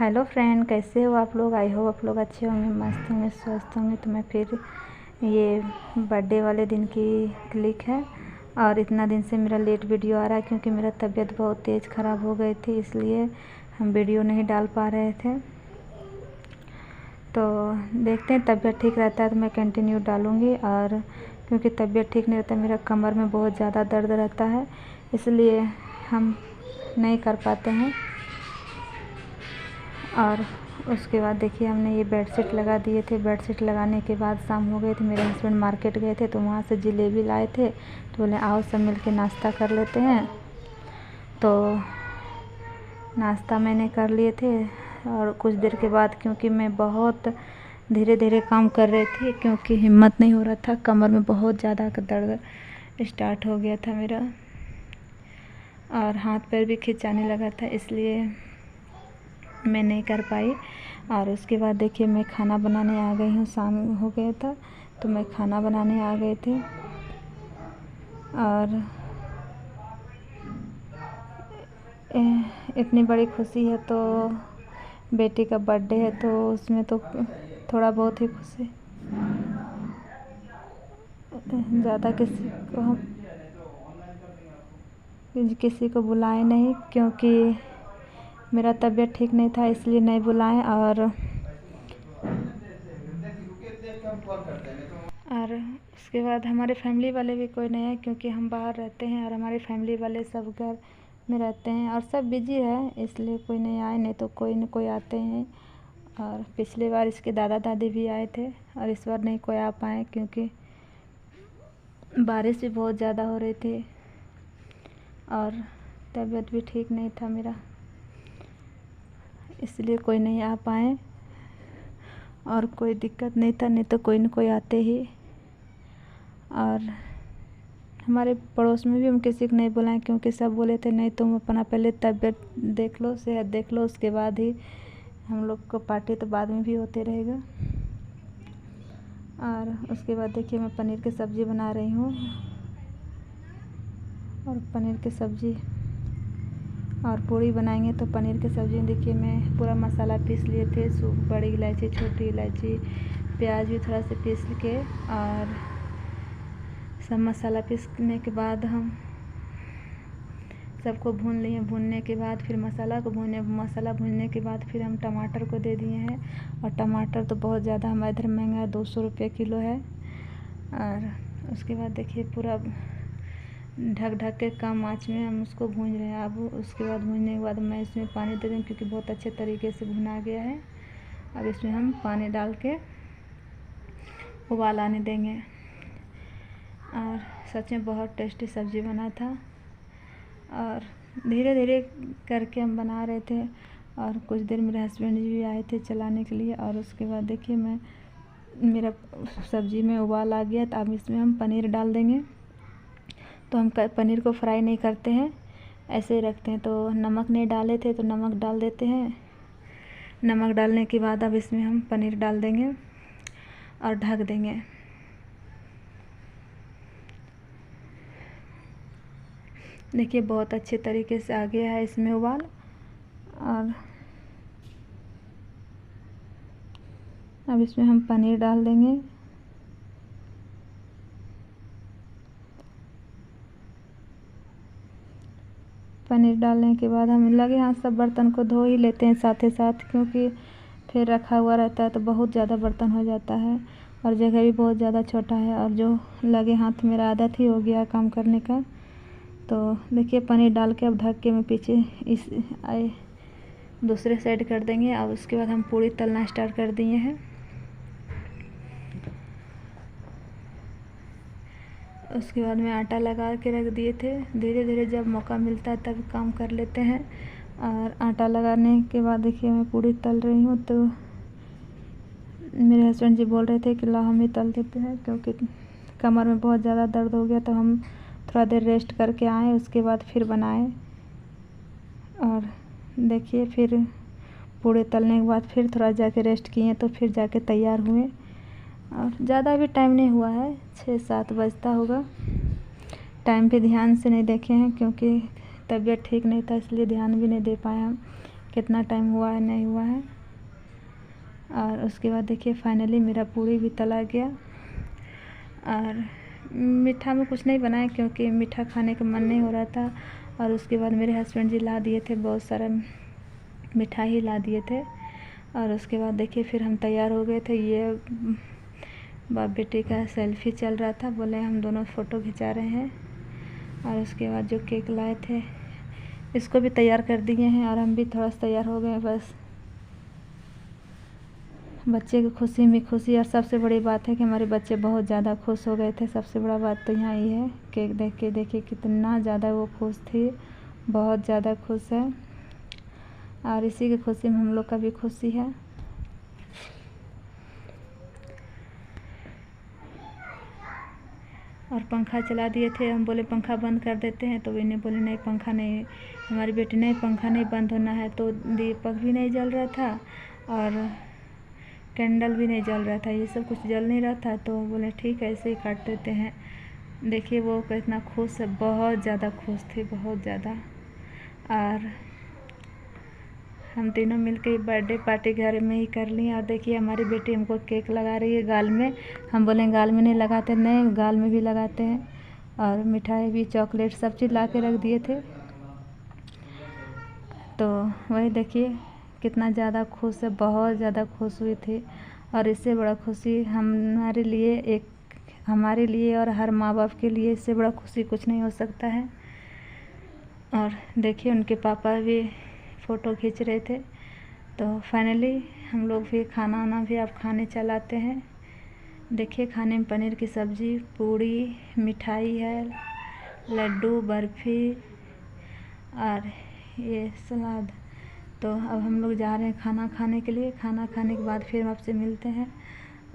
Hello friend, कैसे हो आप लोग। आई होप आप लोग अच्छे होंगे, मस्त होंगे, स्वस्थ होंगे। तो मैं फिर ये बर्थडे वाले दिन की क्लिक है। और इतना दिन से मेरा लेट वीडियो आ रहा है क्योंकि मेरा तबीयत बहुत तेज़ ख़राब हो गई थी, इसलिए हम वीडियो नहीं डाल पा रहे थे। तो देखते हैं, तबीयत ठीक रहता है तो मैं कंटिन्यू डालूँगी। और क्योंकि तबीयत ठीक नहीं रहता, मेरा कमर में बहुत ज़्यादा दर्द रहता है, इसलिए हम नहीं कर पाते हैं। और उसके बाद देखिए, हमने ये बेडशीट लगा दिए थे। बेडशीट लगाने के बाद शाम हो गई थी, मेरे हस्बैंड मार्केट गए थे तो वहाँ से जलेबी लाए थे, तो बोले आओ सब मिल के नाश्ता कर लेते हैं। तो नाश्ता मैंने कर लिए थे। और कुछ देर के बाद, क्योंकि मैं बहुत धीरे धीरे काम कर रही थी क्योंकि हिम्मत नहीं हो रहा था, कमर में बहुत ज़्यादा दर्द स्टार्ट हो गया था मेरा, और हाथ पैर भी खिंचाने लगा था, इसलिए मैं नहीं कर पाई। और उसके बाद देखिए, मैं खाना बनाने आ गई हूँ। शाम हो गया था तो मैं खाना बनाने आ गए थे। और इतनी बड़ी खुशी है, तो बेटी का बर्थडे है तो उसमें तो थोड़ा बहुत ही खुशी, ज़्यादा किसी को बुलाए नहीं क्योंकि मेरा तबीयत ठीक नहीं था, इसलिए नहीं बुलाएं। और उसके बाद हमारे फैमिली वाले भी कोई नहीं है क्योंकि हम बाहर रहते हैं और हमारे फैमिली वाले सब घर में रहते हैं और सब बिजी है, इसलिए कोई नहीं आए, नहीं तो कोई न कोई आते हैं। और पिछले बार इसके दादा दादी भी आए थे और इस बार नहीं कोई आ पाए क्योंकि बारिश भी बहुत ज़्यादा हो रही थी और तबीयत भी ठीक नहीं था मेरा, इसलिए कोई नहीं आ पाए। और कोई दिक्कत नहीं था, नहीं तो कोई न कोई आते ही। और हमारे पड़ोस में भी हम किसी को नहीं बुलाएं क्योंकि सब बोले थे नहीं, तुम अपना पहले तबीयत देख लो, सेहत देख लो, उसके बाद ही हम लोग को पार्टी तो बाद में भी होते रहेगा। और उसके बाद देखिए, मैं पनीर की सब्ज़ी बना रही हूँ। और पनीर की सब्ज़ी और पूड़ी बनाएंगे। तो पनीर की सब्ज़ी में देखिए, मैं पूरा मसाला पीस लिए थे, सूप, बड़ी इलायची, छोटी इलायची, प्याज भी थोड़ा सा पीस के, और सब मसाला पीसने के बाद हम सबको भून लिए। भूनने के बाद फिर मसाला भूनने के बाद फिर हम टमाटर को दे दिए हैं। और टमाटर तो बहुत ज़्यादा हमारे इधर महंगा है, 200 रुपये किलो है। और उसके बाद देखिए, पूरा ढक के कम आँच में हम उसको भून रहे हैं। अब उसके बाद भूनने के बाद मैं इसमें पानी दे दूँ क्योंकि बहुत अच्छे तरीके से भुना गया है। अब इसमें हम पानी डाल के उबाल आने देंगे। और सच में बहुत टेस्टी सब्ज़ी बना था। और धीरे धीरे करके हम बना रहे थे। और कुछ देर मेरे हस्बैंड जी भी आए थे चलाने के लिए। और उसके बाद देखिए, मेरा सब्ज़ी में उबाल आ गया, तो अब इसमें हम पनीर डाल देंगे। तो हम पनीर को फ्राई नहीं करते हैं, ऐसे ही रखते हैं। तो नमक नहीं डाले थे तो नमक डाल देते हैं। नमक डालने के बाद अब इसमें हम पनीर डाल देंगे और ढक देंगे। देखिए, बहुत अच्छे तरीके से आ गया है इसमें उबाल। और अब इसमें हम पनीर डाल देंगे। पनीर डालने के बाद हम लगे हाथ सब बर्तन को धो ही लेते हैं साथ ही साथ, क्योंकि फिर रखा हुआ रहता है तो बहुत ज़्यादा बर्तन हो जाता है और जगह भी बहुत ज़्यादा छोटा है। और जो लगे हाथ मेरा आदत ही हो गया काम करने का। तो देखिए, पनीर डाल के अब ढक के मैं पीछे दूसरे साइड कर देंगे। और उसके बाद हम पूड़ी तलना स्टार्ट कर दिए हैं। उसके बाद में आटा लगा के रख दिए थे। धीरे धीरे जब मौका मिलता है तब काम कर लेते हैं। और आटा लगाने के बाद देखिए, मैं पूड़ी तल रही हूँ। तो मेरे हस्बैंड जी बोल रहे थे कि ला हम ही तल देते हैं, क्योंकि कमर में बहुत ज़्यादा दर्द हो गया, तो हम थोड़ा देर रेस्ट करके आए, उसके बाद फिर बनाए। और देखिए, फिर पूड़ी तलने के बाद फिर थोड़ा जाके रेस्ट किए, तो फिर जाके तैयार हुए। और ज़्यादा भी टाइम नहीं हुआ है, 6-7 बजता होगा। टाइम पे ध्यान से नहीं देखे हैं क्योंकि तबीयत ठीक नहीं था, इसलिए ध्यान भी नहीं दे पाए हम। कितना टाइम हुआ है नहीं हुआ है। और उसके बाद देखिए फाइनली मेरा पूड़ी भी तला गया। और मीठा में कुछ नहीं बनाया क्योंकि मीठा खाने का मन नहीं हो रहा था। और उसके बाद मेरे हस्बैंड जी ला दिए थे, बहुत सारा मिठाई ला दिए थे। और उसके बाद देखिए फिर हम तैयार हो गए थे। ये बाप बेटी का सेल्फी चल रहा था, बोले हम दोनों फ़ोटो खिंचा रहे हैं। और उसके बाद जो केक लाए थे इसको भी तैयार कर दिए हैं और हम भी थोड़ा सा तैयार हो गए। बस बच्चे की खुशी में खुशी। और सबसे बड़ी बात है कि हमारे बच्चे बहुत ज़्यादा खुश हो गए थे। सबसे बड़ा बात तो यहाँ ये है, केक देख के देखिए कितना ज़्यादा वो खुश थी, बहुत ज़्यादा खुश है। और इसी की खुशी में हम लोग का भी खुशी है। और पंखा चला दिए थे, हम बोले पंखा बंद कर देते हैं, तो इन्हें बोले नहीं पंखा नहीं, हमारी बेटी नहीं पंखा नहीं बंद होना है। तो दीपक भी नहीं जल रहा था और कैंडल भी नहीं जल रहा था, ये सब कुछ जल नहीं रहा था। तो बोले ठीक है ऐसे ही काट देते हैं। देखिए वो कितना खुश है, बहुत ज़्यादा खुश थी, बहुत ज़्यादा। और हम तीनों मिलकर बर्थडे पार्टी घर में ही कर ली। और देखिए हमारी बेटी हमको केक लगा रही है गाल में। हम बोले गाल में नहीं लगाते, नहीं गाल में भी लगाते हैं। और मिठाई भी, चॉकलेट, सब चीज़ ला के रख दिए थे। तो वही देखिए कितना ज़्यादा खुश है, बहुत ज़्यादा खुश हुई थी। और इससे बड़ा खुशी हमारे लिए और हर माँ बाप के लिए इससे बड़ा खुशी कुछ नहीं हो सकता है। और देखिए उनके पापा भी फ़ोटो खींच रहे थे। तो फाइनली हम लोग भी खाना वाना भी अब खाने चलाते हैं। देखिए खाने में पनीर की सब्ज़ी, पूड़ी, मिठाई है, लड्डू, बर्फ़ी और ये सलाद। तो अब हम लोग जा रहे हैं खाना खाने के लिए। खाना खाने के बाद फिर आपसे मिलते हैं।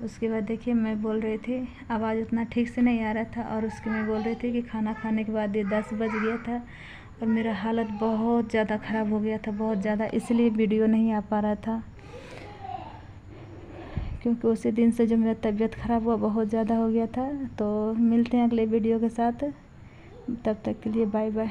उसके बाद देखिए मैं बोल रही थी, आवाज़ उतना ठीक से नहीं आ रहा था। और उसके मैं बोल रही थी कि खाना खाने के बाद ये 10 बज गया था और मेरा हालत बहुत ज़्यादा ख़राब हो गया था, बहुत ज़्यादा, इसलिए वीडियो नहीं आ पा रहा था। क्योंकि उसी दिन से जो मेरा तबीयत ख़राब हुआ बहुत ज़्यादा हो गया था। तो मिलते हैं अगले वीडियो के साथ, तब तक के लिए बाय बाय।